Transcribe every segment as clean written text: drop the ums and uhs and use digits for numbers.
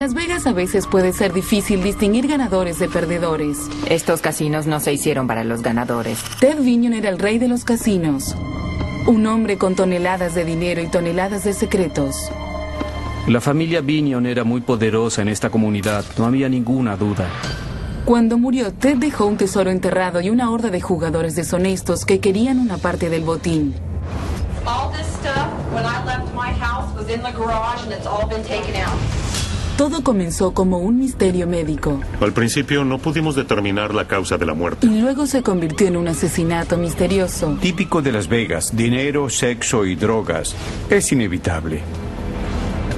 Las Vegas a veces puede ser difícil distinguir ganadores de perdedores. Estos casinos no se hicieron para los ganadores. Ted Binion era el rey de los casinos. Un hombre con toneladas de dinero y toneladas de secretos. La familia Binion era muy poderosa en esta comunidad, no había ninguna duda. Cuando murió, Ted dejó un tesoro enterrado y una horda de jugadores deshonestos que querían una parte del botín. Todo comenzó como un misterio médico. Al principio no pudimos determinar la causa de la muerte. Y luego se convirtió en un asesinato misterioso. Típico de Las Vegas, dinero, sexo y drogas. Es inevitable.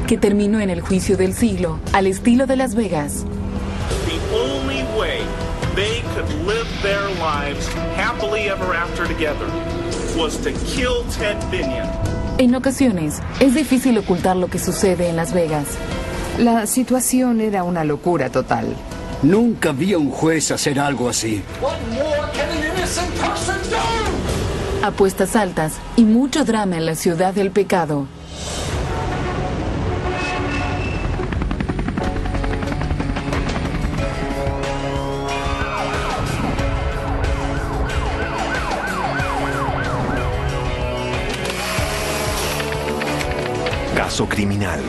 Que terminó en el juicio del siglo, al estilo de Las Vegas. The only way they could live their lives happily ever after together was to kill Ted Binion. En ocasiones, es difícil ocultar lo que sucede en Las Vegas. La situación era una locura total. Nunca vi a un juez hacer algo así. Apuestas altas y mucho drama en la ciudad del pecado. Caso criminal.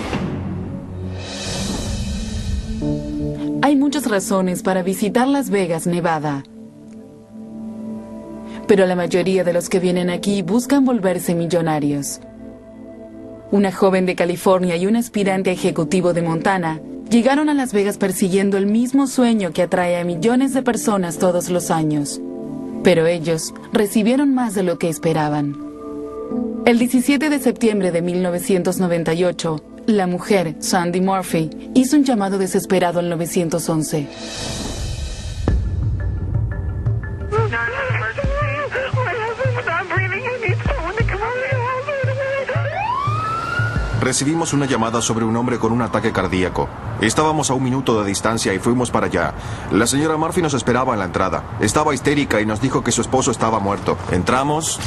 Hay muchas razones para visitar Las Vegas, Nevada. Pero la mayoría de los que vienen aquí buscan volverse millonarios. Una joven de California y un aspirante a ejecutivo de Montana llegaron a Las Vegas persiguiendo el mismo sueño que atrae a millones de personas todos los años. Pero ellos recibieron más de lo que esperaban. El 17 de septiembre de 1998, la mujer, Sandy Murphy, hizo un llamado desesperado al 911. Recibimos una llamada sobre un hombre con un ataque cardíaco. Estábamos a 1 minuto de distancia y fuimos para allá. La señora Murphy nos esperaba en la entrada. Estaba histérica y nos dijo que su esposo estaba muerto. Entramos,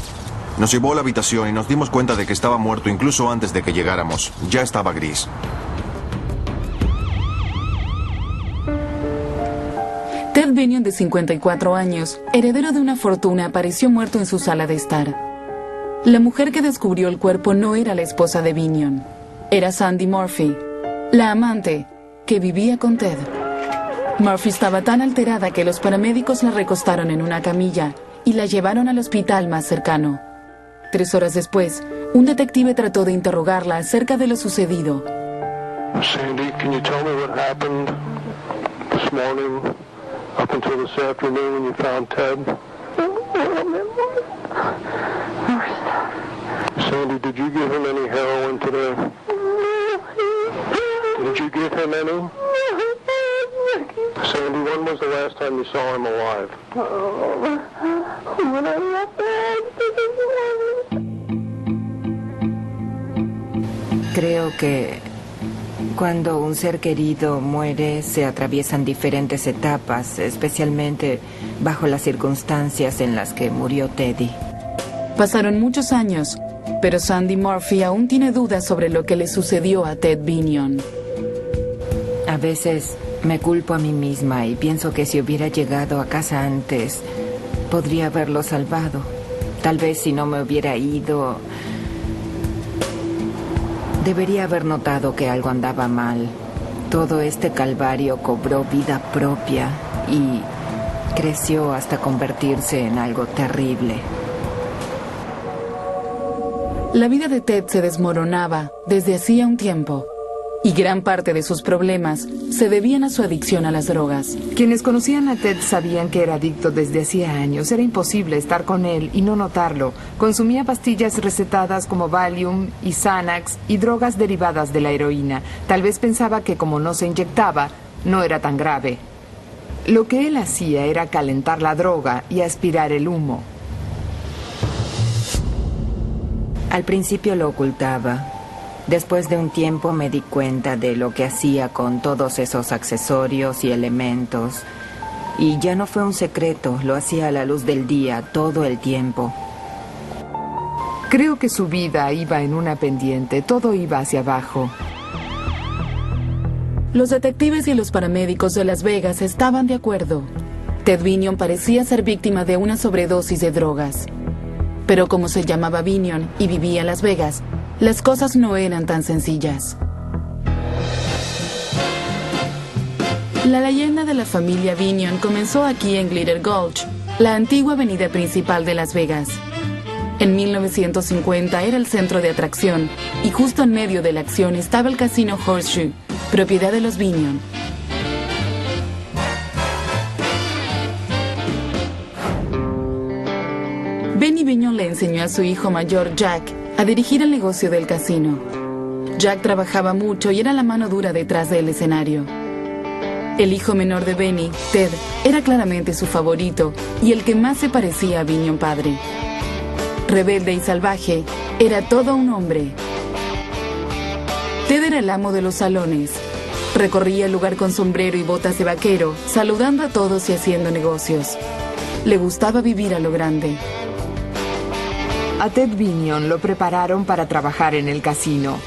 nos llevó a la habitación y nos dimos cuenta de que estaba muerto incluso antes de que llegáramos. Ya estaba gris. Ted Binion, de 54 años, heredero de una fortuna, apareció muerto en su sala de estar. La mujer que descubrió el cuerpo no era la esposa de Binion. Era Sandy Murphy, la amante que vivía con Ted. Murphy estaba tan alterada que los paramédicos la recostaron en una camilla y la llevaron al hospital más cercano. 3 horas después, un detective trató de interrogarla acerca de lo sucedido. Sandy, can you tell me what happened this morning up until this afternoon when you found Ted? Sandy, did you give him any heroin today? Did you give him any? Sandy, when was the last time you saw him alive? When I left Creo que cuando un ser querido muere se atraviesan diferentes etapas, especialmente bajo las circunstancias en las que murió Teddy. Pasaron muchos años, pero Sandy Murphy aún tiene dudas sobre lo que le sucedió a Ted Binion. A veces me culpo a mí misma y pienso que si hubiera llegado a casa antes, podría haberlo salvado. Tal vez si no me hubiera ido, debería haber notado que algo andaba mal. Todo este calvario cobró vida propia y creció hasta convertirse en algo terrible. La vida de Ted se desmoronaba desde hacía un tiempo, y gran parte de sus problemas se debían a su adicción a las drogas. Quienes conocían a Ted sabían que era adicto desde hacía años. Era imposible estar con él y no notarlo. Consumía pastillas recetadas como Valium y Xanax y drogas derivadas de la heroína. Tal vez pensaba que como no se inyectaba, no era tan grave. Lo que él hacía era calentar la droga y aspirar el humo. Al principio lo ocultaba. Después de un tiempo me di cuenta de lo que hacía con todos esos accesorios y elementos. Y ya no fue un secreto, lo hacía a la luz del día todo el tiempo. Creo que su vida iba en una pendiente, todo iba hacia abajo. Los detectives y los paramédicos de Las Vegas estaban de acuerdo. Ted Binion parecía ser víctima de una sobredosis de drogas. Pero como se llamaba Binion y vivía en Las Vegas, las cosas no eran tan sencillas. La leyenda de la familia Binion comenzó aquí en Glitter Gulch, la antigua avenida principal de Las Vegas. En 1950 era el centro de atracción y justo en medio de la acción estaba el casino Horseshoe, propiedad de los Binion. Benny Binion le enseñó a su hijo mayor Jack a dirigir el negocio del casino. Jack trabajaba mucho y era la mano dura detrás del escenario. El hijo menor de Benny, Ted, era claramente su favorito y el que más se parecía a Binion padre. Rebelde y salvaje, era todo un hombre. Ted era el amo de los salones. Recorría el lugar con sombrero y botas de vaquero, saludando a todos y haciendo negocios. Le gustaba vivir a lo grande. A Ted Binion lo prepararon para trabajar en el casino.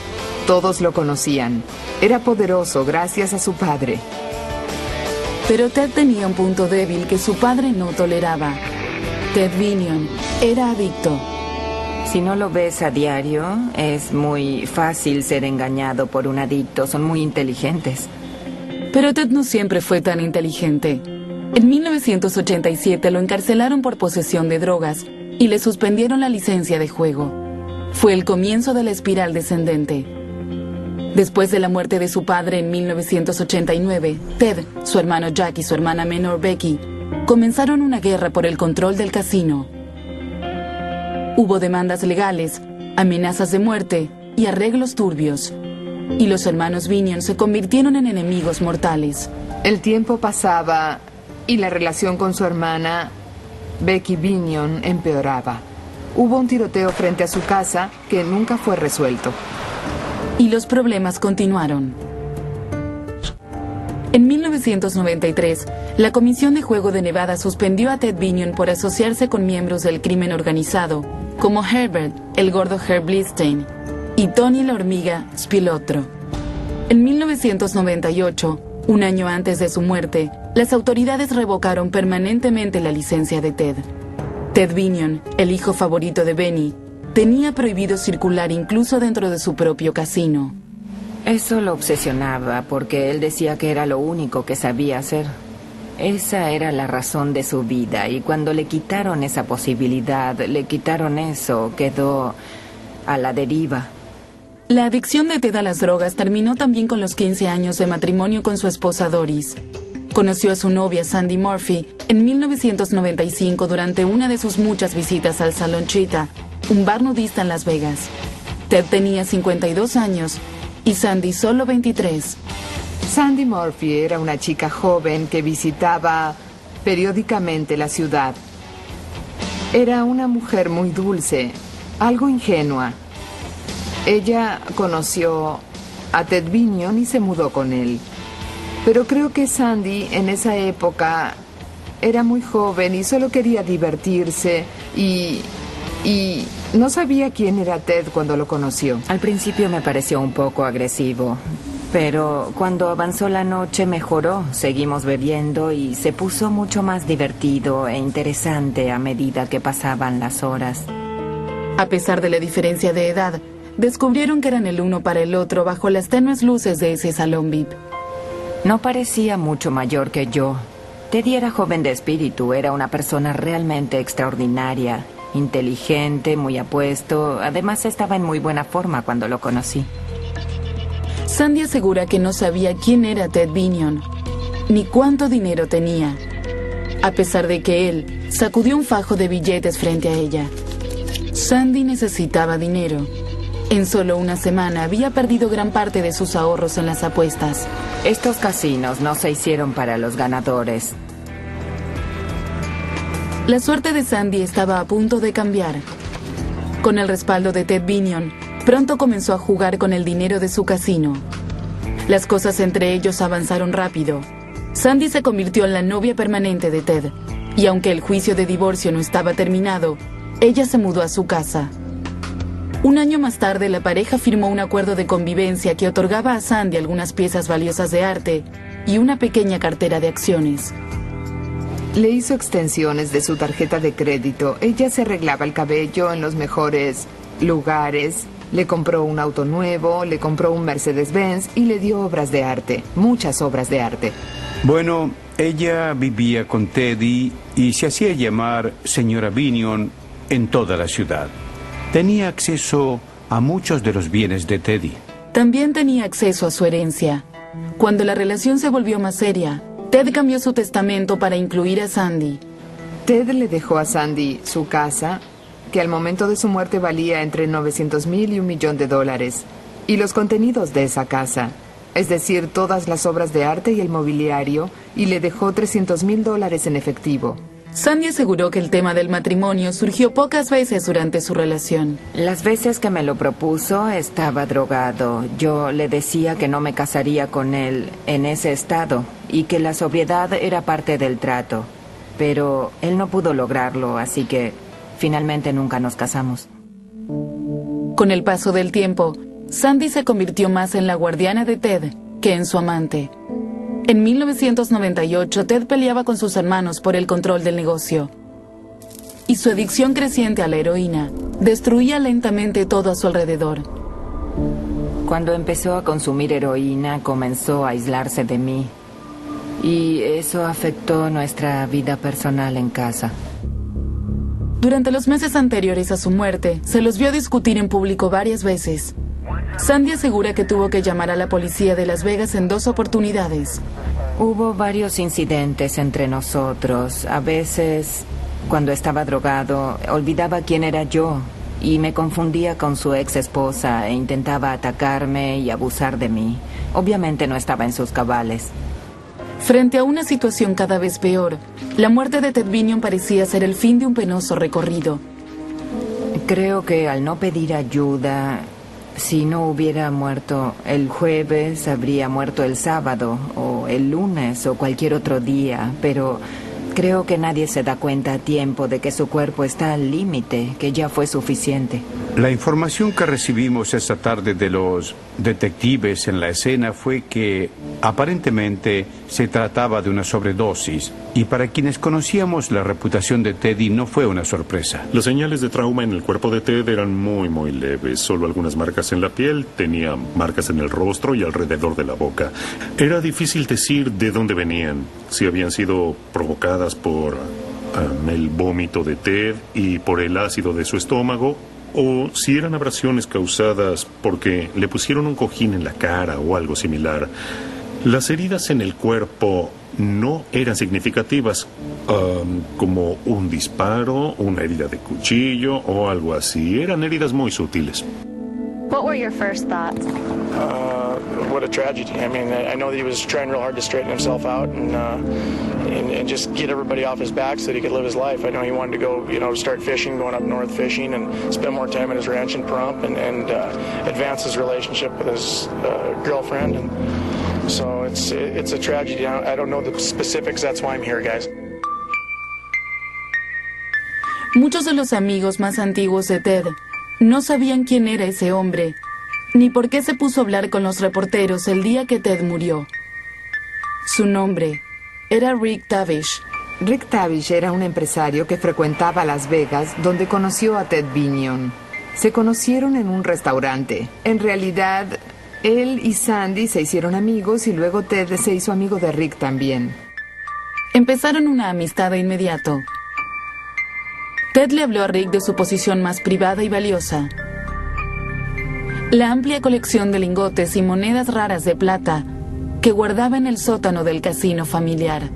Todos lo conocían. Era poderoso gracias a su padre. Pero Ted tenía un punto débil que su padre no toleraba. Ted Binion era adicto. Si no lo ves a diario, es muy fácil ser engañado por un adicto. Son muy inteligentes. Pero Ted no siempre fue tan inteligente. En 1987 lo encarcelaron por posesión de drogas y le suspendieron la licencia de juego. Fue el comienzo de la espiral descendente. Después de la muerte de su padre en 1989, Ted, su hermano Jack y su hermana menor Becky comenzaron una guerra por el control del casino. Hubo demandas legales, amenazas de muerte y arreglos turbios. Y los hermanos Binion se convirtieron en enemigos mortales. El tiempo pasaba y la relación con su hermana, Becky Binion, empeoraba. Hubo un tiroteo frente a su casa que nunca fue resuelto. Y los problemas continuaron. En 1993, la Comisión de Juego de Nevada suspendió a Ted Binion por asociarse con miembros del crimen organizado, como Herbert, el gordo Herb Listein, y Tony la hormiga Spilotro. En 1998, un año antes de su muerte, las autoridades revocaron permanentemente la licencia de Ted. Ted Binion, el hijo favorito de Benny, tenía prohibido circular incluso dentro de su propio casino. Eso lo obsesionaba porque él decía que era lo único que sabía hacer. Esa era la razón de su vida y cuando le quitaron esa posibilidad, le quitaron eso, quedó a la deriva. La adicción de Ted a las drogas terminó también con los 15 años de matrimonio con su esposa Doris. Conoció a su novia Sandy Murphy en 1995 durante una de sus muchas visitas al Salón Cheetah, un bar nudista en Las Vegas. Ted tenía 52 años y Sandy solo 23. Sandy Murphy era una chica joven que visitaba periódicamente la ciudad. Era una mujer muy dulce, algo ingenua. Ella conoció a Ted Binion y se mudó con él. Pero creo que Sandy en esa época era muy joven y solo quería divertirse y no sabía quién era Ted cuando lo conoció. Al principio me pareció un poco agresivo, pero cuando avanzó la noche mejoró. Seguimos bebiendo y se puso mucho más divertido e interesante a medida que pasaban las horas. A pesar de la diferencia de edad, descubrieron que eran el uno para el otro bajo las tenues luces de ese salón VIP. No parecía mucho mayor que yo. Teddy era joven de espíritu, era una persona realmente extraordinaria, inteligente, muy apuesto. Además estaba en muy buena forma cuando lo conocí. Sandy asegura que no sabía quién era Ted Binion, ni cuánto dinero tenía, a pesar de que él sacudió un fajo de billetes frente a ella. Sandy necesitaba dinero. En solo una semana había perdido gran parte de sus ahorros en las apuestas. Estos casinos no se hicieron para los ganadores. La suerte de Sandy estaba a punto de cambiar. Con el respaldo de Ted Binion, pronto comenzó a jugar con el dinero de su casino. Las cosas entre ellos avanzaron rápido. Sandy se convirtió en la novia permanente de Ted, y aunque el juicio de divorcio no estaba terminado, ella se mudó a su casa. Un año más tarde, la pareja firmó un acuerdo de convivencia que otorgaba a Sandy algunas piezas valiosas de arte y una pequeña cartera de acciones. Le hizo extensiones de su tarjeta de crédito. Ella se arreglaba el cabello en los mejores lugares. Le compró un auto nuevo, le compró un Mercedes-Benz y le dio obras de arte, muchas obras de arte. Bueno, ella vivía con Teddy y se hacía llamar señora Binion en toda la ciudad. Tenía acceso a muchos de los bienes de Teddy. También tenía acceso a su herencia. Cuando la relación se volvió más seria, Ted cambió su testamento para incluir a Sandy. Ted le dejó a Sandy su casa, que al momento de su muerte valía entre $900,000 y $1 millón, y los contenidos de esa casa, es decir, todas las obras de arte y el mobiliario, y le dejó $300,000 en efectivo. Sandy aseguró que el tema del matrimonio surgió pocas veces durante su relación. Las veces que me lo propuso estaba drogado. Yo le decía que no me casaría con él en ese estado y que la sobriedad era parte del trato. Pero él no pudo lograrlo, así que finalmente nunca nos casamos. Con el paso del tiempo, Sandy se convirtió más en la guardiana de Ted que en su amante. En 1998, Ted peleaba con sus hermanos por el control del negocio. Y su adicción creciente a la heroína destruía lentamente todo a su alrededor. Cuando empezó a consumir heroína, comenzó a aislarse de mí. Y eso afectó nuestra vida personal en casa. Durante los meses anteriores a su muerte, se los vio discutir en público varias veces. Sandy asegura que tuvo que llamar a la policía de Las Vegas en 2 oportunidades. Hubo varios incidentes entre nosotros. A veces, cuando estaba drogado, olvidaba quién era yo y me confundía con su ex esposa e intentaba atacarme y abusar de mí. Obviamente no estaba en sus cabales. Frente a una situación cada vez peor, la muerte de Ted Binion parecía ser el fin de un penoso recorrido. Creo que al no pedir ayuda, si no hubiera muerto el jueves, habría muerto el sábado, o el lunes, o cualquier otro día, pero creo que nadie se da cuenta a tiempo de que su cuerpo está al límite, que ya fue suficiente. La información que recibimos esa tarde de los detectives en la escena fue que aparentemente se trataba de una sobredosis, y para quienes conocíamos la reputación de Teddy no fue una sorpresa. Las señales de trauma en el cuerpo de Ted eran muy leves, solo algunas marcas en la piel, tenía marcas en el rostro y alrededor de la boca. Era difícil decir de dónde venían, si habían sido provocadas por el vómito de Ted y por el ácido de su estómago, o si eran abrasiones causadas porque le pusieron un cojín en la cara o algo similar. Las heridas en el cuerpo no eran significativas, como un disparo, una herida de cuchillo o algo así. Eran heridas muy sutiles. What were your first thoughts? What a tragedy. I mean, I know that he was trying real hard to straighten himself out and just get everybody off his back so that he could live his life. I know he wanted to go, start fishing, going up north fishing, and spend more time at his ranch in Pahrump and advance his relationship with his girlfriend. And so it's a tragedy. I don't know the specifics. That's why I'm here, guys. Muchos de los amigos más antiguos de Ted no sabían quién era ese hombre, ni por qué se puso a hablar con los reporteros el día que Ted murió. Su nombre era Rick Tavish. Rick Tavish era un empresario que frecuentaba Las Vegas, donde conoció a Ted Binion. Se conocieron en un restaurante. En realidad, él y Sandy se hicieron amigos y luego Ted se hizo amigo de Rick también. Empezaron una amistad de inmediato. Ted le habló a Rick de su posición más privada y valiosa: la amplia colección de lingotes y monedas raras de plata que guardaba en el sótano del casino familiar.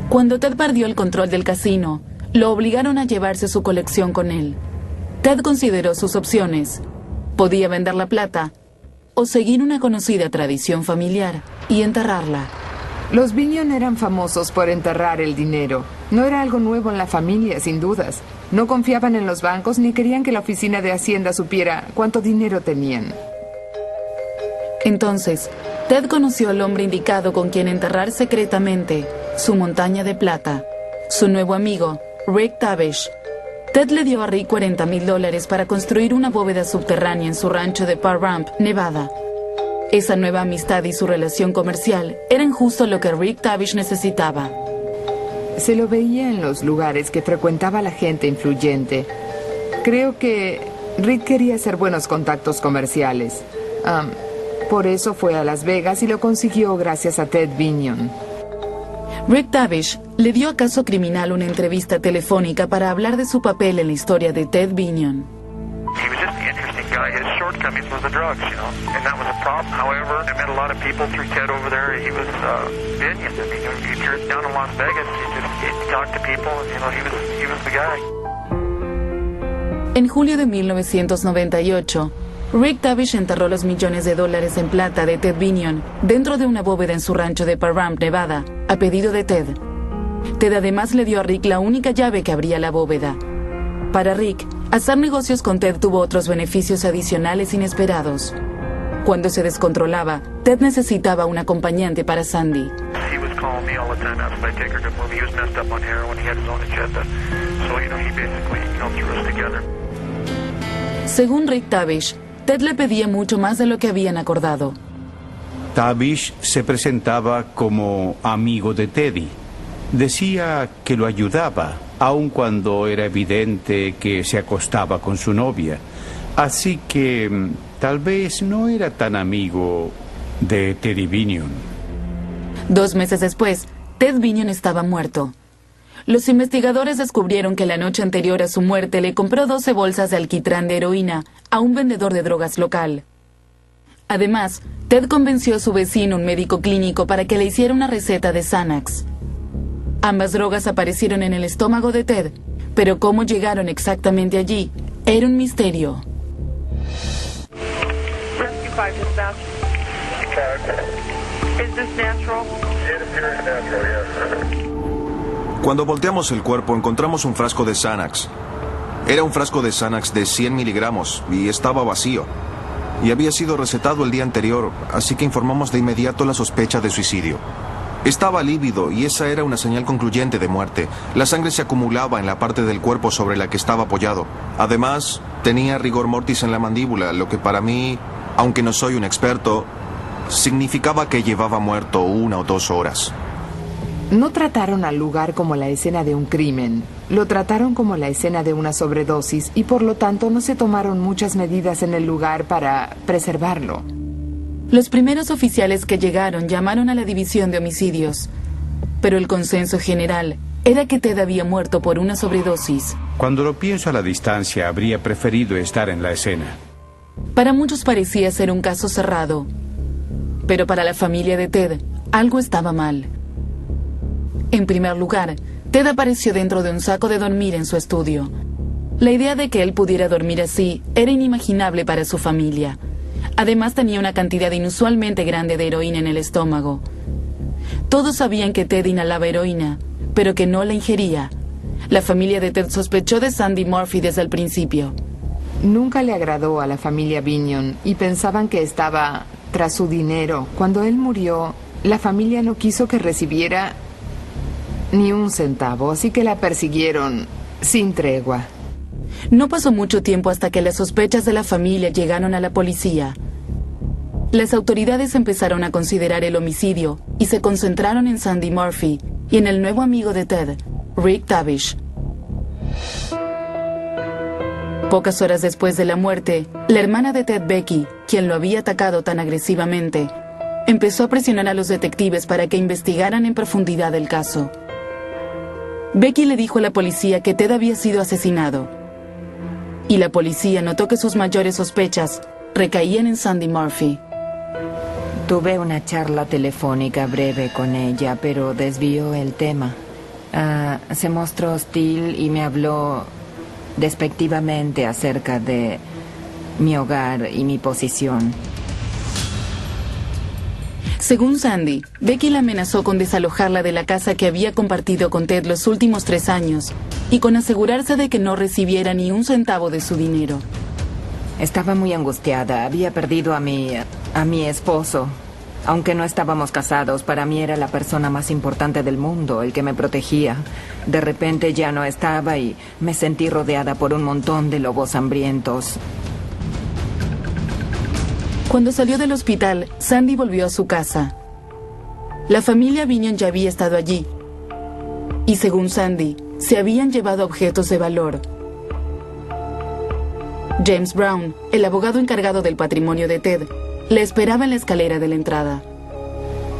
Cuando Ted perdió el control del casino, lo obligaron a llevarse su colección con él. Ted consideró sus opciones: podía vender la plata o seguir una conocida tradición familiar y enterrarla. Los Binion eran famosos por enterrar el dinero. No era algo nuevo en la familia, sin dudas. No confiaban en los bancos ni querían que la oficina de Hacienda supiera cuánto dinero tenían. Entonces, Ted conoció al hombre indicado con quien enterrar secretamente su montaña de plata, su nuevo amigo, Rick Tavish. Ted le dio a Rick $40,000 para construir una bóveda subterránea en su rancho de Pahrump, Nevada. Esa nueva amistad y su relación comercial eran justo lo que Rick Tavish necesitaba. Se lo veía en los lugares que frecuentaba la gente influyente. Creo que Rick quería hacer buenos contactos comerciales. Por eso fue a Las Vegas y lo consiguió gracias a Ted Binion. Rick Tavish le dio a Caso Criminal una entrevista telefónica para hablar de su papel en la historia de Ted Binion. He was just an interesting guy. His shortcomings was the drugs, you know, and that was a problem. However, I met a lot of people through Ted over there. He was Binion. I mean, if you're down in Las Vegas, you talk to people, and, you know, he was the guy. En julio de 1998, Rick Tavish enterró los millones de dólares en plata de Ted Binion dentro de una bóveda en su rancho de Pahrump, Nevada, a pedido de Ted. Ted además le dio a Rick la única llave que abría la bóveda. Para Rick, hacer negocios con Ted tuvo otros beneficios adicionales inesperados. Cuando se descontrolaba, Ted necesitaba un acompañante para Sandy. He was calling me all the time, asking if I'd take her to a movie. He was messed up on heroin. He had his own agenda. So, you know, he basically, you know, threw us together. Según Rick Tavish, Ted le pedía mucho más de lo que habían acordado. Tavish se presentaba como amigo de Teddy. Decía que lo ayudaba, aun cuando era evidente que se acostaba con su novia. Así que tal vez no era tan amigo de Teddy Binion. 2 meses después, Ted Binion estaba muerto. Los investigadores descubrieron que la noche anterior a su muerte le compró 12 bolsas de alquitrán de heroína a un vendedor de drogas local. Además, Ted convenció a su vecino, un médico clínico, para que le hiciera una receta de Xanax. Ambas drogas aparecieron en el estómago de Ted, pero cómo llegaron exactamente allí era un misterio. Cuando volteamos el cuerpo encontramos un frasco de Xanax. Era un frasco de Xanax de 100 miligramos y estaba vacío. Y había sido recetado el día anterior, así que informamos de inmediato la sospecha de suicidio. Estaba lívido y esa era una señal concluyente de muerte. La sangre se acumulaba en la parte del cuerpo sobre la que estaba apoyado. Además, tenía rigor mortis en la mandíbula, lo que para mí, aunque no soy un experto, significaba que llevaba muerto 1 o 2 horas. No trataron al lugar como la escena de un crimen. Lo trataron como la escena de una sobredosis y por lo tanto no se tomaron muchas medidas en el lugar para preservarlo. Los primeros oficiales que llegaron llamaron a la división de homicidios, pero el consenso general era que Ted había muerto por una sobredosis. Cuando lo pienso a la distancia, habría preferido estar en la escena. Para muchos parecía ser un caso cerrado, pero para la familia de Ted, algo estaba mal. En primer lugar, Ted apareció dentro de un saco de dormir en su estudio. La idea de que él pudiera dormir así era inimaginable para su familia. Además, tenía una cantidad inusualmente grande de heroína en el estómago. Todos sabían que Ted inhalaba heroína, pero que no la ingería. La familia de Ted sospechó de Sandy Murphy desde el principio. Nunca le agradó a la familia Binion y pensaban que estaba tras su dinero. Cuando él murió, la familia no quiso que recibiera ni un centavo, así que la persiguieron sin tregua. No pasó mucho tiempo hasta que las sospechas de la familia llegaron a la policía. Las autoridades empezaron a considerar el homicidio y se concentraron en Sandy Murphy y en el nuevo amigo de Ted, Rick Tavish. Pocas horas después de la muerte, la hermana de Ted, Becky, quien lo había atacado tan agresivamente, empezó a presionar a los detectives para que investigaran en profundidad el caso. Becky le dijo a la policía que Ted había sido asesinado, y la policía notó que sus mayores sospechas recaían en Sandy Murphy. Tuve una charla telefónica breve con ella, pero desvió el tema. Se mostró hostil y me habló despectivamente acerca de mi hogar y mi posición. Según Sandy, Becky la amenazó con desalojarla de la casa que había compartido con Ted los últimos 3 años y con asegurarse de que no recibiera ni un centavo de su dinero. Estaba muy angustiada. Había perdido a mi esposo. Aunque no estábamos casados, para mí era la persona más importante del mundo, el que me protegía. De repente ya no estaba y me sentí rodeada por un montón de lobos hambrientos. Cuando salió del hospital, Sandy volvió a su casa. La familia Binion ya había estado allí. Y según Sandy, se habían llevado objetos de valor. James Brown, el abogado encargado del patrimonio de Ted, le esperaba en la escalera de la entrada.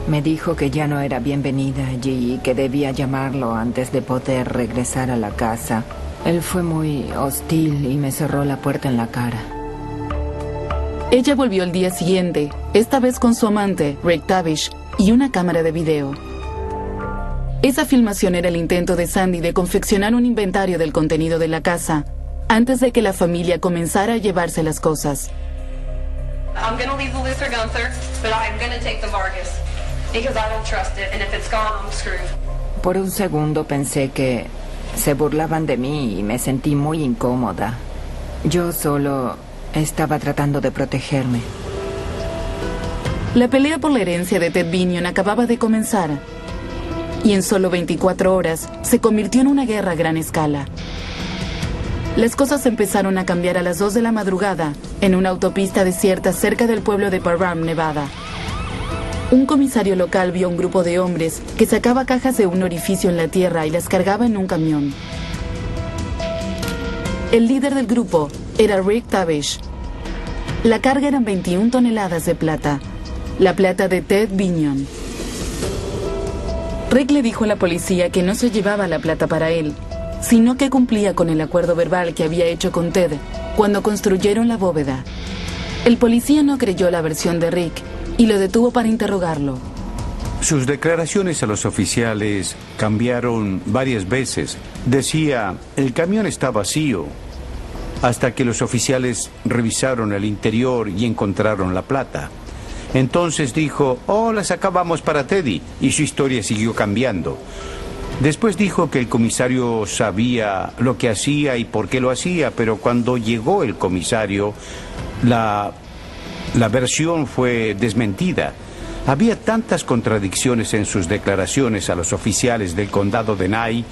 Me dijo que ya no era bienvenida allí y que debía llamarlo antes de poder regresar a la casa. Él fue muy hostil y me cerró la puerta en la cara. Ella volvió al día siguiente, esta vez con su amante, Rick Tavish, y una cámara de video. Esa filmación era el intento de Sandy de confeccionar un inventario del contenido de la casa, antes de que la familia comenzara a llevarse las cosas. I'm going to leave the Luther Gunther, but I'm going to take the Vargas, because I don't trust it, and if it's gone, I'm screwed. Por un segundo pensé que se burlaban de mí y me sentí muy incómoda. Yo solo estaba tratando de protegerme. La pelea por la herencia de Ted Binion acababa de comenzar, y en solo 24 horas se convirtió en una guerra a gran escala. Las cosas empezaron a cambiar a las 2 de la madrugada en una autopista desierta cerca del pueblo de Parham, Nevada. Un comisario local vio a un grupo de hombres que sacaba cajas de un orificio en la tierra y las cargaba en un camión. El líder del grupo era Rick Tavish. La carga eran 21 toneladas de plata, la plata de Ted Binion. Rick le dijo a la policía que no se llevaba la plata para él, sino que cumplía con el acuerdo verbal que había hecho con Ted cuando construyeron la bóveda. El policía no creyó la versión de Rick y lo detuvo para interrogarlo. Sus declaraciones a los oficiales cambiaron varias veces. Decía, el camión está vacío, hasta que los oficiales revisaron el interior y encontraron la plata. Entonces dijo, oh, la sacábamos para Teddy, y su historia siguió cambiando. Después dijo que el comisario sabía lo que hacía y por qué lo hacía, pero cuando llegó el comisario, la versión fue desmentida. Había tantas contradicciones en sus declaraciones a los oficiales del condado de Nye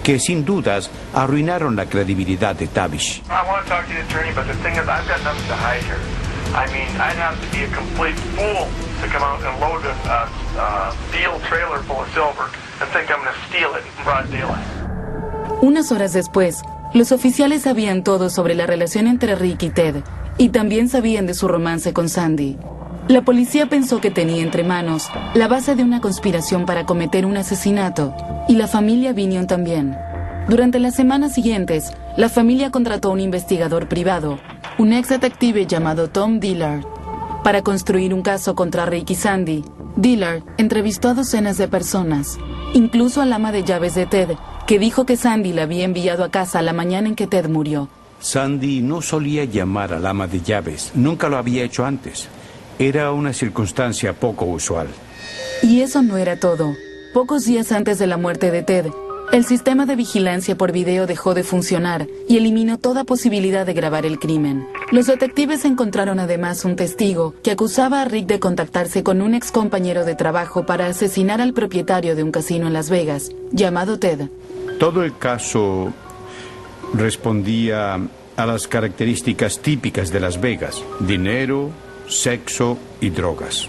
que sin dudas arruinaron la credibilidad de Tavish. I want to talk to the attorney, but the thing is, I've got nothing to hide here. I mean, I'd have to be a complete fool to come out and load a steel trailer full of silver and think I'm going to steal it in broad daylight. Unas horas después, los oficiales sabían todo sobre la relación entre Rick y Ted, y también sabían de su romance con Sandy. La policía pensó que tenía entre manos la base de una conspiración para cometer un asesinato, y la familia Binion también. Durante las semanas siguientes, la familia contrató a un investigador privado, un ex detective llamado Tom Dillard, para construir un caso contra Rick y Sandy. Dillard entrevistó a docenas de personas, incluso al ama de llaves de Ted, que dijo que Sandy la había enviado a casa la mañana en que Ted murió. Sandy no solía llamar al ama de llaves, nunca lo había hecho antes. Era una circunstancia poco usual. Y eso no era todo. Pocos días antes de la muerte de Ted, el sistema de vigilancia por video dejó de funcionar y eliminó toda posibilidad de grabar el crimen. Los detectives encontraron además un testigo que acusaba a Rick de contactarse con un ex compañero de trabajo para asesinar al propietario de un casino en Las Vegas, llamado Ted. Todo el caso respondía a las características típicas de Las Vegas: dinero, sexo y drogas.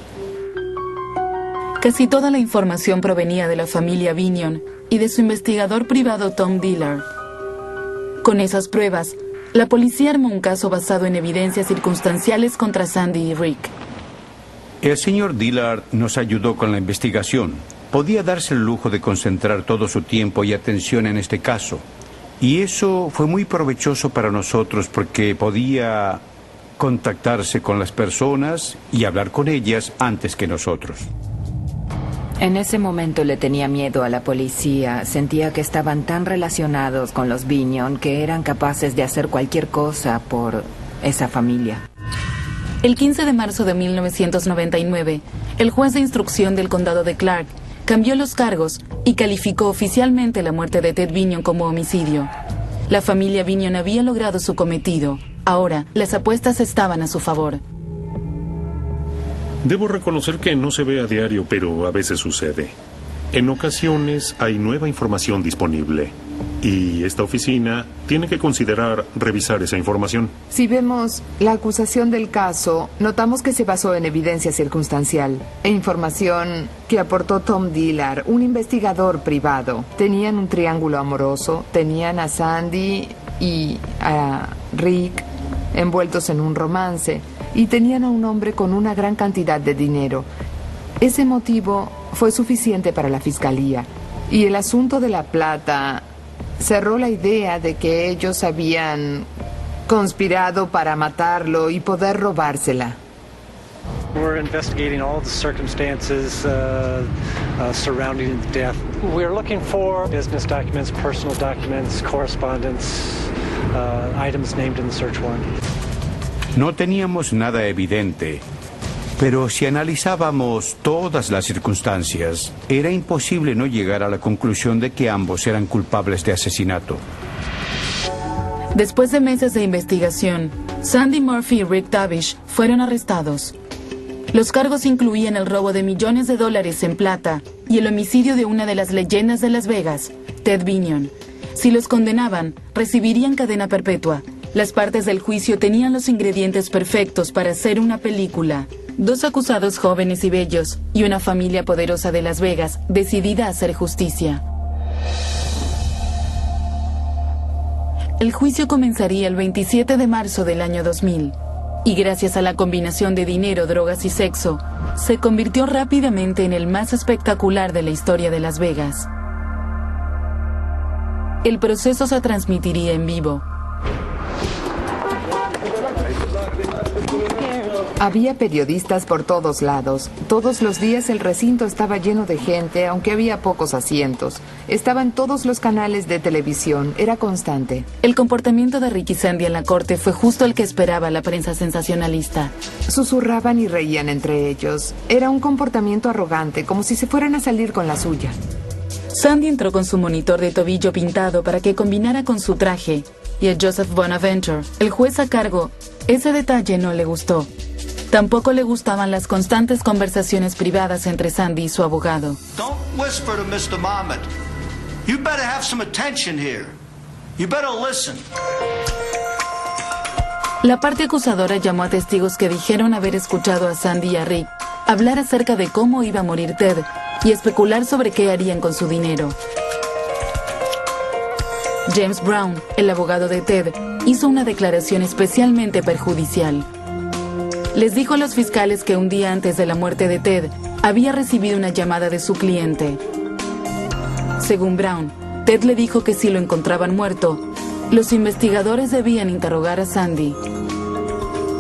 Casi toda la información provenía de la familia Binion y de su investigador privado Tom Dillard. Con esas pruebas, la policía armó un caso basado en evidencias circunstanciales contra Sandy y Rick. El señor Dillard nos ayudó con la investigación. Podía darse el lujo de concentrar todo su tiempo y atención en este caso. Y eso fue muy provechoso para nosotros porque podía contactarse con las personas y hablar con ellas antes que nosotros. En ese momento le tenía miedo a la policía. Sentía que estaban tan relacionados con los Binion que eran capaces de hacer cualquier cosa por esa familia. El 15 de marzo de 1999, el juez de instrucción del condado de Clark cambió los cargos y calificó oficialmente la muerte de Ted Binion como homicidio. La familia Binion había logrado su cometido. Ahora, las apuestas estaban a su favor. Debo reconocer que no se ve a diario, pero a veces sucede. En ocasiones hay nueva información disponible y esta oficina tiene que considerar revisar esa información. Si vemos la acusación del caso, notamos que se basó en evidencia circunstancial e información que aportó Tom Dillard, un investigador privado. Tenían un triángulo amoroso, tenían a Sandy y a Rick envueltos en un romance y tenían a un hombre con una gran cantidad de dinero. Ese motivo fue suficiente para la fiscalía y el asunto de la plata cerró la idea de que ellos habían conspirado para matarlo y poder robársela. We're investigating all the circumstances surrounding the death. We're looking for business documents, personal documents, correspondence, items named in the search warrant. No teníamos nada evidente, pero si analizábamos todas las circunstancias, era imposible no llegar a la conclusión de que ambos eran culpables de asesinato. Después de meses de investigación, Sandy Murphy y Rick Tavish fueron arrestados. Los cargos incluían el robo de millones de dólares en plata y el homicidio de una de las leyendas de Las Vegas, Ted Binion. Si los condenaban, recibirían cadena perpetua. Las partes del juicio tenían los ingredientes perfectos para hacer una película. 2 acusados jóvenes y bellos, y una familia poderosa de Las Vegas, decidida a hacer justicia. El juicio comenzaría el 27 de marzo del año 2000, y gracias a la combinación de dinero, drogas y sexo, se convirtió rápidamente en el más espectacular de la historia de Las Vegas. El proceso se transmitiría en vivo. Había periodistas por todos lados. Todos los días el recinto estaba lleno de gente, aunque había pocos asientos. Estaban todos los canales de televisión. Era constante. El comportamiento de Rick y Sandy en la corte fue justo el que esperaba la prensa sensacionalista. Susurraban y reían entre ellos. Era un comportamiento arrogante, como si se fueran a salir con la suya. Sandy entró con su monitor de tobillo pintado para que combinara con su traje. Y a Joseph Bonaventure, el juez a cargo, ese detalle no le gustó. Tampoco le gustaban las constantes conversaciones privadas entre Sandy y su abogado. Don't whisper to Mr. Mamet. You better have some attention here. You better listen. La parte acusadora llamó a testigos que dijeron haber escuchado a Sandy y a Rick hablar acerca de cómo iba a morir Ted y especular sobre qué harían con su dinero. James Brown, el abogado de Ted, hizo una declaración especialmente perjudicial. Les dijo a los fiscales que un día antes de la muerte de Ted, había recibido una llamada de su cliente. Según Brown, Ted le dijo que si lo encontraban muerto, los investigadores debían interrogar a Sandy.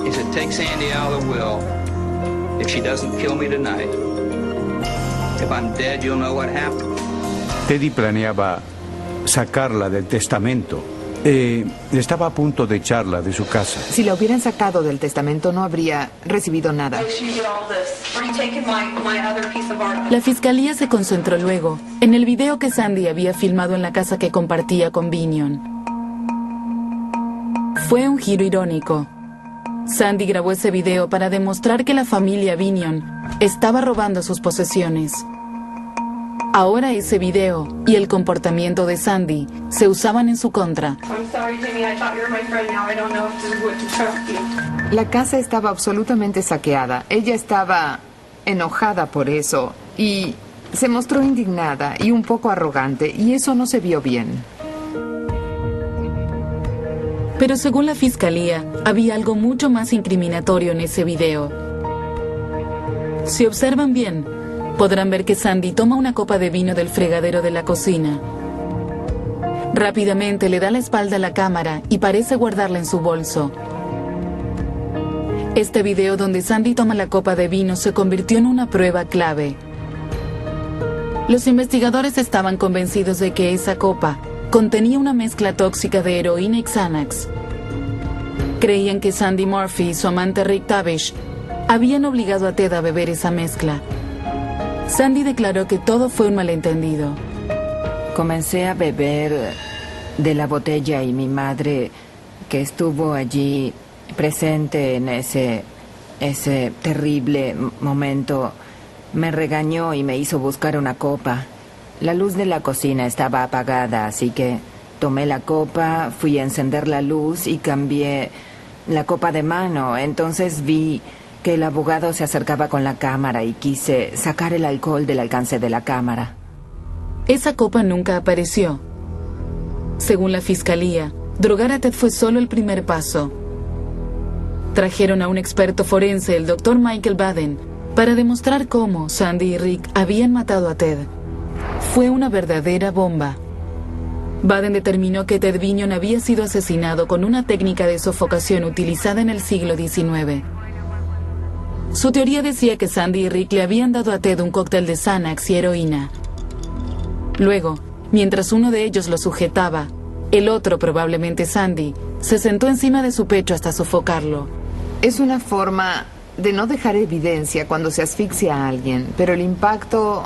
He said, take Sandy out of the will. If she doesn't kill me tonight, if I'm dead, you'll know what happened. Teddy planeaba sacarla del testamento. Estaba a punto de echarla de su casa. Si la hubieran sacado del testamento, no habría recibido nada. La fiscalía se concentró luego en el video que Sandy había filmado en la casa que compartía con Binion. Fue un giro irónico. Sandy grabó ese video para demostrar que la familia Binion estaba robando sus posesiones. Ahora ese video y el comportamiento de Sandy se usaban en su contra. La casa estaba absolutamente saqueada. Ella estaba enojada por eso y se mostró indignada y un poco arrogante, y eso no se vio bien. Pero según la fiscalía, había algo mucho más incriminatorio en ese video. Si observan bien, podrán ver que Sandy toma una copa de vino del fregadero de la cocina. Rápidamente le da la espalda a la cámara y parece guardarla en su bolso. Este video donde Sandy toma la copa de vino se convirtió en una prueba clave. Los investigadores estaban convencidos de que esa copa contenía una mezcla tóxica de heroína y Xanax. Creían que Sandy Murphy y su amante Rick Tavish habían obligado a Ted a beber esa mezcla. Sandy declaró que todo fue un malentendido. Comencé a beber de la botella y mi madre, que estuvo allí presente en ese ese terrible momento, me regañó y me hizo buscar una copa. La luz de la cocina estaba apagada, así que tomé la copa, fui a encender la luz y cambié la copa de mano. Entonces vi que el abogado se acercaba con la cámara y quise sacar el alcohol del alcance de la cámara. Esa copa nunca apareció. Según la fiscalía, drogar a Ted fue solo el primer paso. Trajeron a un experto forense, el Dr. Michael Baden, para demostrar cómo Sandy y Rick habían matado a Ted. Fue una verdadera bomba. Baden determinó que Ted Binion había sido asesinado con una técnica de sofocación utilizada en el siglo XIX. Su teoría decía que Sandy y Rick le habían dado a Ted un cóctel de Xanax y heroína. Luego, mientras uno de ellos lo sujetaba, el otro, probablemente Sandy, se sentó encima de su pecho hasta sofocarlo. Es una forma de no dejar evidencia cuando se asfixia a alguien, pero el impacto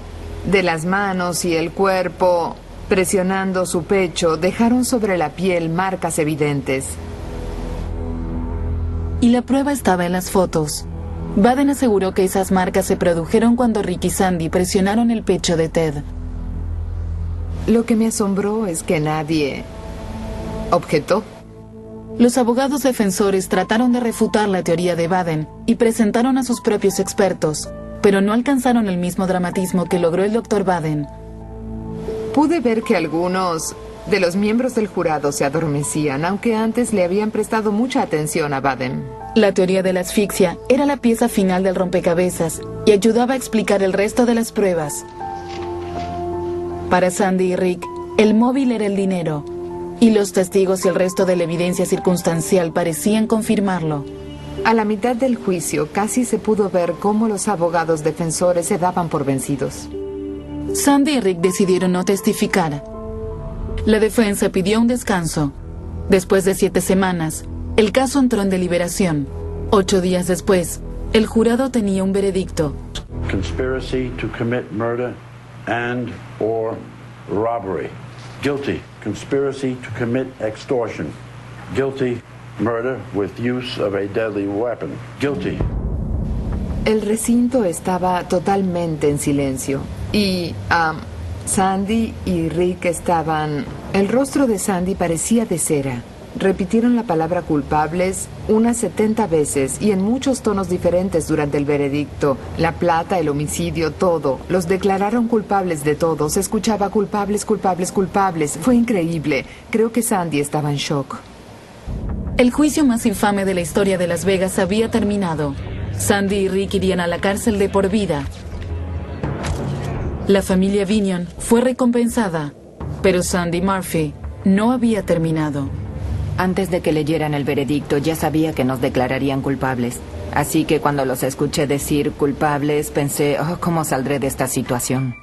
de las manos y el cuerpo presionando su pecho dejaron sobre la piel marcas evidentes. Y la prueba estaba en las fotos. Baden aseguró que esas marcas se produjeron cuando Rick y Sandy presionaron el pecho de Ted. Lo que me asombró es que nadie objetó. Los abogados defensores trataron de refutar la teoría de Baden y presentaron a sus propios expertos, pero no alcanzaron el mismo dramatismo que logró el Dr. Baden. Pude ver que algunos de los miembros del jurado se adormecían, aunque antes le habían prestado mucha atención a Baden. La teoría de la asfixia era la pieza final del rompecabezas y ayudaba a explicar el resto de las pruebas. Para Sandy y Rick, el móvil era el dinero, y los testigos y el resto de la evidencia circunstancial parecían confirmarlo. A la mitad del juicio casi se pudo ver cómo los abogados defensores se daban por vencidos. Sandy y Rick decidieron no testificar. La defensa pidió un descanso. Después de 7 semanas, el caso entró en deliberación. 8 días después, el jurado tenía un veredicto. Conspiracy to commit murder and or robbery. Guilty. Conspiracy to commit extortion. Guilty. Murder with use of a deadly weapon. Guilty. El recinto estaba totalmente en silencio y Sandy y Rick estaban... El rostro de Sandy parecía de cera. Repitieron la palabra culpables unas 70 veces y en muchos tonos diferentes durante el veredicto. La plata, el homicidio, todo. Los declararon culpables de todo. Se escuchaba culpables, culpables, culpables. Fue increíble. Creo que Sandy estaba en shock. El juicio más infame de la historia de Las Vegas había terminado. Sandy y Rick irían a la cárcel de por vida. La familia Binion fue recompensada, pero Sandy Murphy no había terminado. Antes de que leyeran el veredicto ya sabía que nos declararían culpables. Así que cuando los escuché decir culpables pensé, ¿cómo saldré de esta situación?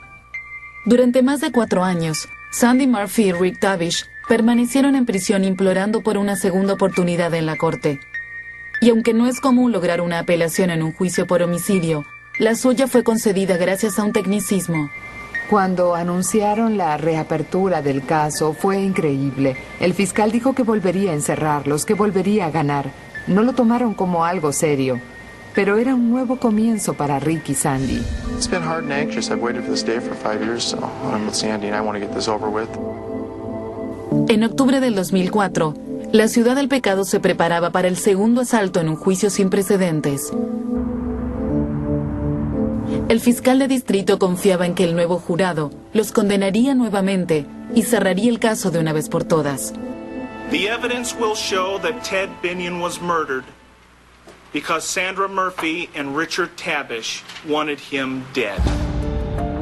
Durante más de 4 años, Sandy Murphy y Rick Tavish permanecieron en prisión implorando por una segunda oportunidad en la corte. Y aunque no es común lograr una apelación en un juicio por homicidio, la suya fue concedida gracias a un tecnicismo. Cuando anunciaron la reapertura del caso, fue increíble. El fiscal dijo que volvería a encerrarlos, que volvería a ganar. No lo tomaron como algo serio, pero era un nuevo comienzo para Rick y Sandy. It's been hard and anxious. I've waited for this day for 5 years, so I'm with Sandy and I want to get this over with. En octubre del 2004, la Ciudad del Pecado se preparaba para el segundo asalto en un juicio sin precedentes. El fiscal de distrito confiaba en que el nuevo jurado los condenaría nuevamente y cerraría el caso de una vez por todas. The evidence will show that Ted Binion was murdered because Sandra Murphy and Richard Tabish wanted him dead.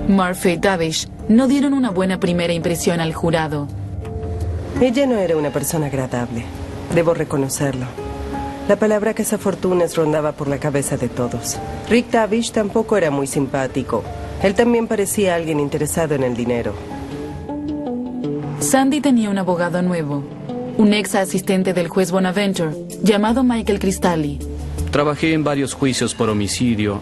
Murphy y Tabish no dieron una buena primera impresión al jurado. Ella no era una persona agradable, debo reconocerlo. La palabra cazafortunas rondaba por la cabeza de todos. Rick Tavish tampoco era muy simpático. Él también parecía alguien interesado en el dinero. Sandy tenía un abogado nuevo, un ex asistente del juez Bonaventure, llamado Michael Cristalli. Trabajé en varios juicios por homicidio.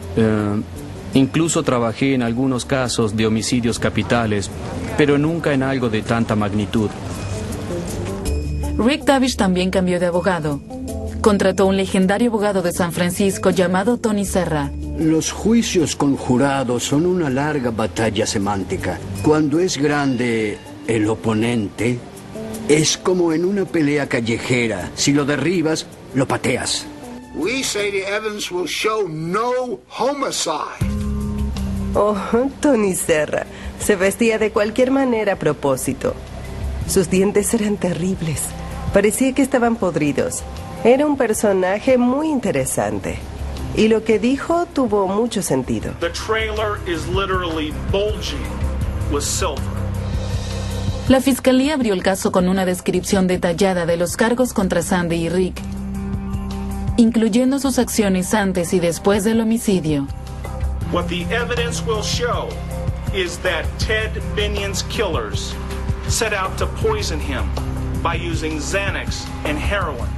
Incluso trabajé en algunos casos de homicidios capitales, pero nunca en algo de tanta magnitud. Rick Tavish también cambió de abogado. contrató un legendario abogado de San Francisco llamado Tony Serra. Los juicios con jurados son una larga batalla semántica. Cuando es grande el oponente, es como en una pelea callejera. Si lo derribas, lo pateas. We say the evidence will show no homicide. Oh, Tony Serra. Se vestía de cualquier manera a propósito. Sus dientes eran terribles. Parecía que estaban podridos. Era un personaje muy interesante. Y lo que dijo tuvo mucho sentido. The trailer is literally bulging with silver. La fiscalía abrió el caso con una descripción detallada de los cargos contra Sandy y Rick, incluyendo sus acciones antes y después del homicidio. What the evidence will show is that Ted Binion's killers set out to poison him by using Xanax and heroin.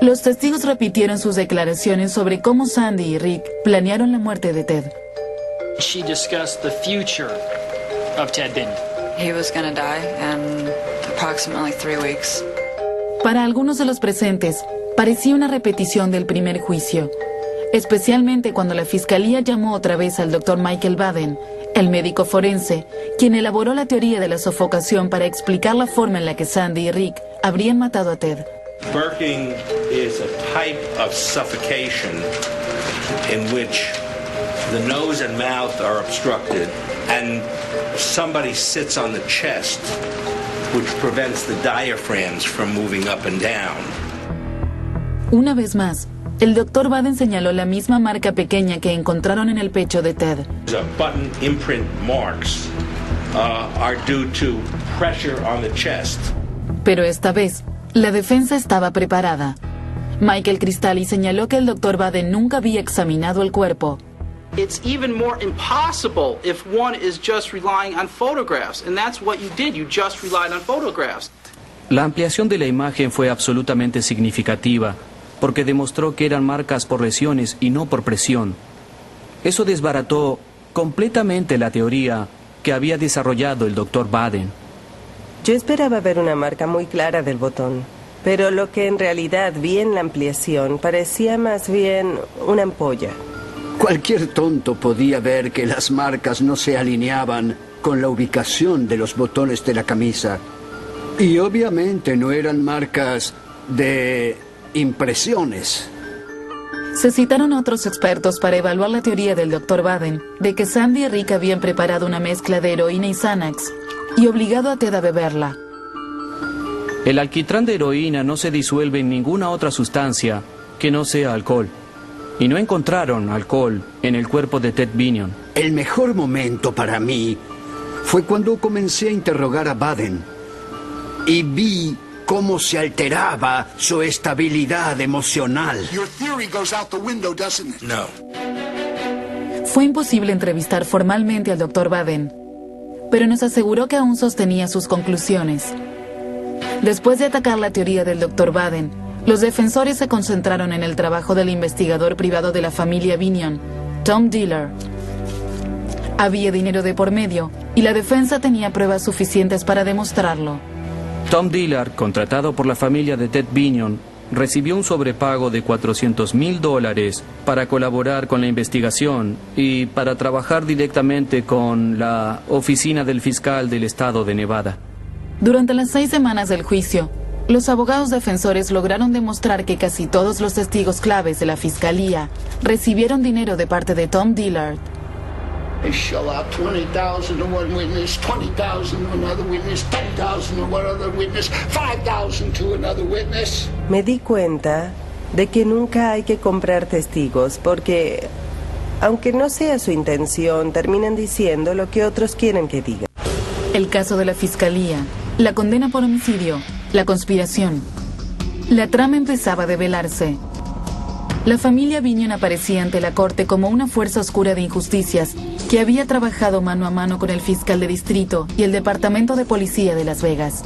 Los testigos repitieron sus declaraciones sobre cómo Sandy y Rick planearon la muerte de Ted. She discussed the future of Ted Binion. He was going to die in approximately 3 weeks. Para algunos de los presentes, parecía una repetición del primer juicio, especialmente cuando la fiscalía llamó otra vez al Dr. Michael Baden, el médico forense, quien elaboró la teoría de la sofocación para explicar la forma en la que Sandy y Rick habrían matado a Ted. Burking is a type of suffocation in which the nose and mouth are obstructed and somebody sits on the chest, which prevents the diaphragms from moving up and down. Una vez más, el Dr. Baden señaló la misma marca pequeña que encontraron en el pecho de Ted. The button imprint marks are due to pressure on the chest. Pero esta vez, la defensa estaba preparada. Michael Cristalli señaló que el Dr. Baden nunca había examinado el cuerpo. It's even more impossible if one is just relying on photographs, and that's what you did. You just relied on photographs. La ampliación de la imagen fue absolutamente significativa, porque demostró que eran marcas por lesiones y no por presión. Eso desbarató completamente la teoría que había desarrollado el Dr. Baden. Yo esperaba ver una marca muy clara del botón, pero lo que en realidad vi en la ampliación parecía más bien una ampolla. Cualquier tonto podía ver que las marcas no se alineaban con la ubicación de los botones de la camisa. Y obviamente no eran marcas de impresiones. Se citaron a otros expertos para evaluar la teoría del Dr. Baden de que Sandy y Rick habían preparado una mezcla de heroína y Xanax y obligado a Ted a beberla. El alquitrán de heroína no se disuelve en ninguna otra sustancia que no sea alcohol. Y no encontraron alcohol en el cuerpo de Ted Binion. El mejor momento para mí fue cuando comencé a interrogar a Baden y vi cómo se alteraba su estabilidad emocional. Your theory goes out the window, doesn't it? No. Fue imposible entrevistar formalmente al Dr. Baden, pero nos aseguró que aún sostenía sus conclusiones. Después de atacar la teoría del Dr. Baden, los defensores se concentraron en el trabajo del investigador privado de la familia Binion, Tom Dillard. Había dinero de por medio y la defensa tenía pruebas suficientes para demostrarlo. Tom Dillard, contratado por la familia de Ted Binion, recibió un sobrepago de $400,000 para colaborar con la investigación y para trabajar directamente con la oficina del fiscal del estado de Nevada. Durante las 6 semanas del juicio, los abogados defensores lograron demostrar que casi todos los testigos claves de la fiscalía recibieron dinero de parte de Tom Dillard. They shell out $20,000 to one witness, $20,000 to another witness, $10,000 to one other witness, $5,000 to another witness. Me di cuenta de que nunca hay que comprar testigos porque, aunque no sea su intención, terminan diciendo lo que otros quieren que digan. El caso de la fiscalía, la condena por homicidio, la conspiración. La trama empezaba a develarse. La familia Binion aparecía ante la corte como una fuerza oscura de injusticias que había trabajado mano a mano con el fiscal de distrito y el departamento de policía de Las Vegas.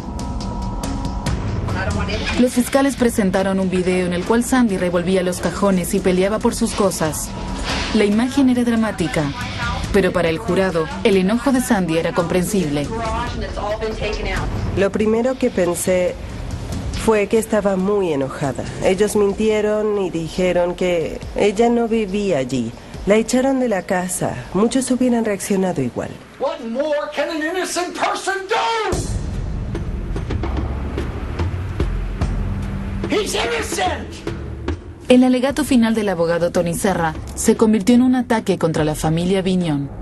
Los fiscales presentaron un video en el cual Sandy revolvía los cajones y peleaba por sus cosas. La imagen era dramática, pero para el jurado, el enojo de Sandy era comprensible. Lo primero que pensé fue que estaba muy enojada. Ellos mintieron y dijeron que ella no vivía allí. La echaron de la casa. Muchos hubieran reaccionado igual. What more can an innocent person do? He's innocent! El alegato final del abogado Tony Serra se convirtió en un ataque contra la familia Binion.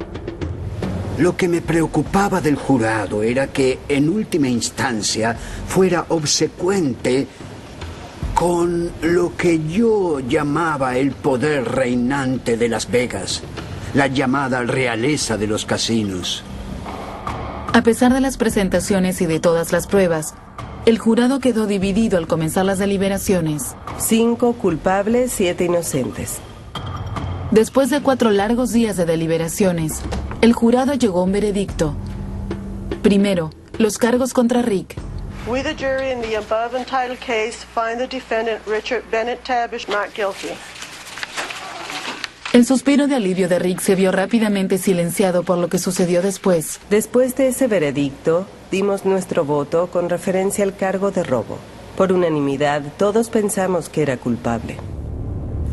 Lo que me preocupaba del jurado era que, en última instancia, fuera obsecuente con lo que yo llamaba el poder reinante de Las Vegas, la llamada realeza de los casinos. A pesar de las presentaciones y de todas las pruebas, el jurado quedó dividido al comenzar las deliberaciones. 5 culpables, 7 inocentes. Después de 4 largos días de deliberaciones, el jurado llegó a un veredicto. Primero, los cargos contra Rick. We, the jury, in the above entitled case, find the defendant Richard Bennett Tabish not guilty. El suspiro de alivio de Rick se vio rápidamente silenciado por lo que sucedió después. Después de ese veredicto, dimos nuestro voto con referencia al cargo de robo. Por unanimidad, todos pensamos que era culpable.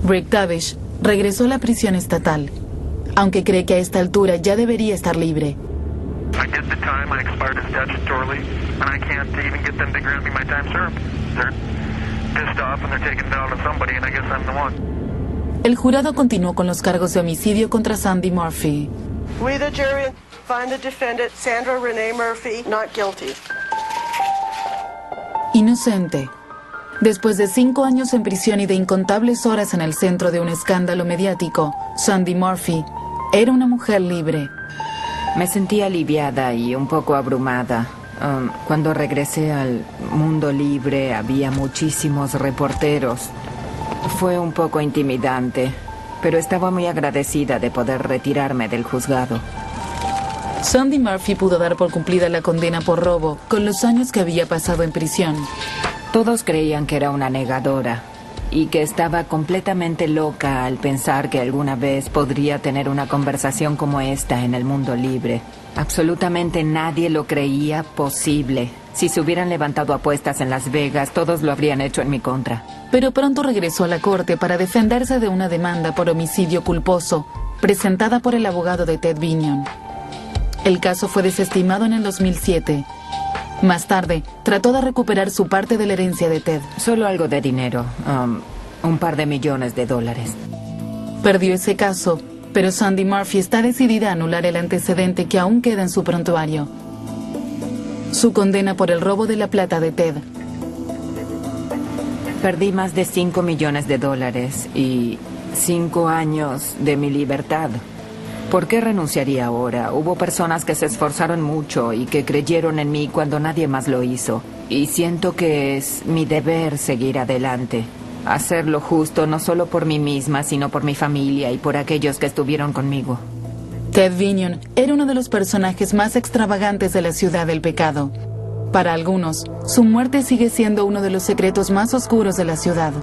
Rick Tabish regresó a la prisión estatal, aunque cree que a esta altura ya debería estar libre. I get the time, I expired it statutorily, and I can't even get them to grant me my time served. They're pissed off and they're taking it out on somebody, and I guess I'm the one. El jurado continuó con los cargos de homicidio contra Sandy Murphy. We, the jury, find the defendant Sandra Renee Murphy not guilty. Inocente. Después de 5 años en prisión y de incontables horas en el centro de un escándalo mediático, Sandy Murphy era una mujer libre. Me sentí aliviada y un poco abrumada. Cuando regresé al mundo libre había muchísimos reporteros. Fue un poco intimidante, pero estaba muy agradecida de poder retirarme del juzgado. Sandy Murphy pudo dar por cumplida la condena por robo con los años que había pasado en prisión. Todos creían que era una negadora y que estaba completamente loca al pensar que alguna vez podría tener una conversación como esta en el mundo libre. Absolutamente nadie lo creía posible. Si se hubieran levantado apuestas en Las Vegas, todos lo habrían hecho en mi contra. Pero pronto regresó a la corte para defenderse de una demanda por homicidio culposo, presentada por el abogado de Ted Binion. El caso fue desestimado en el 2007. Más tarde, trató de recuperar su parte de la herencia de Ted. Solo algo de dinero, un par de millones de dólares. Perdió ese caso, pero Sandy Murphy está decidida a anular el antecedente que aún queda en su prontuario. Su condena por el robo de la plata de Ted. Perdí más de 5 millones de dólares y 5 años de mi libertad. ¿Por qué renunciaría ahora? Hubo personas que se esforzaron mucho y que creyeron en mí cuando nadie más lo hizo. Y siento que es mi deber seguir adelante. Hacer lo justo no solo por mí misma, sino por mi familia y por aquellos que estuvieron conmigo. Ted Binion era uno de los personajes más extravagantes de la ciudad del pecado. Para algunos, su muerte sigue siendo uno de los secretos más oscuros de la ciudad.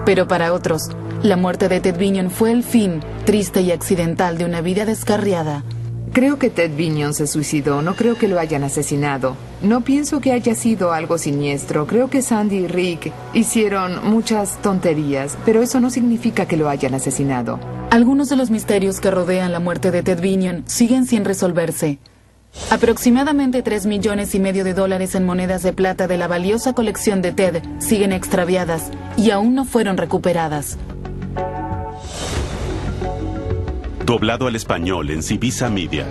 Pero para otros, la muerte de Ted Binion fue el fin, triste y accidental, de una vida descarriada. Creo que Ted Binion se suicidó, no creo que lo hayan asesinado. No pienso que haya sido algo siniestro. Creo que Sandy y Rick hicieron muchas tonterías, pero eso no significa que lo hayan asesinado. Algunos de los misterios que rodean la muerte de Ted Binion siguen sin resolverse. Aproximadamente 3,5 millones de dólares en monedas de plata de la valiosa colección de Ted siguen extraviadas y aún no fueron recuperadas. Doblado al español en Civisa Media.